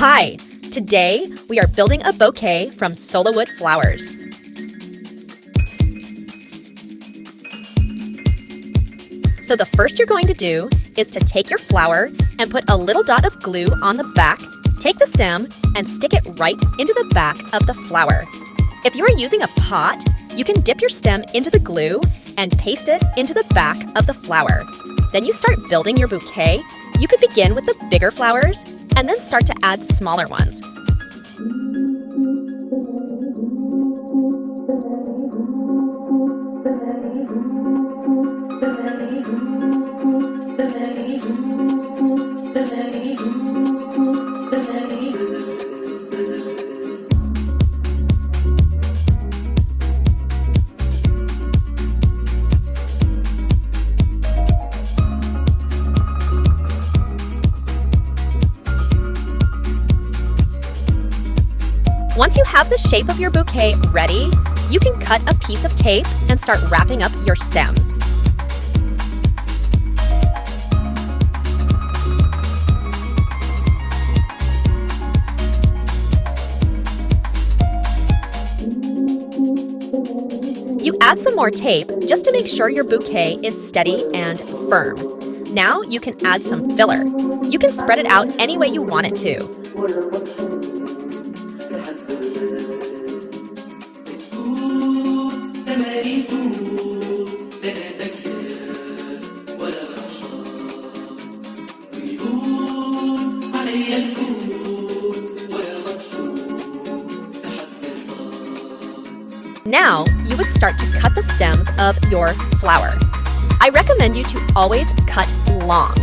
Hi! Today, we are building a bouquet from Sola wood flowers. So the first you're going to do is to take your flower and put a little dot of glue on the back, take the stem, and stick it right into the back of the flower. If you are using a pot, you can dip your stem into the glue and paste it into the back of the flower. Then you start building your bouquet. You could begin with the bigger flowers and then start to add smaller ones. Once you have the shape of your bouquet ready, you can cut a piece of tape and start wrapping up your stems. You add some more tape just to make sure your bouquet is steady and firm. Now you can add some filler. You can spread it out any way you want it to. Now, you would start to cut the stems of your flower. I recommend you to always cut long.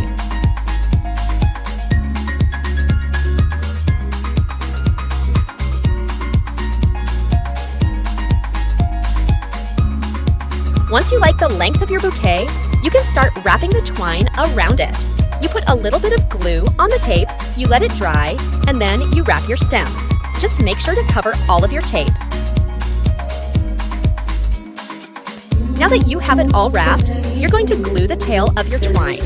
Once you like the length of your bouquet, you can start wrapping the twine around it. You put a little bit of glue on the tape, you let it dry, and then you wrap your stems. Just make sure to cover all of your tape. Now that you have it all wrapped, you're going to glue the tail of your twine.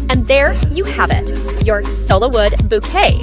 And there you have it, your Sola wood bouquet.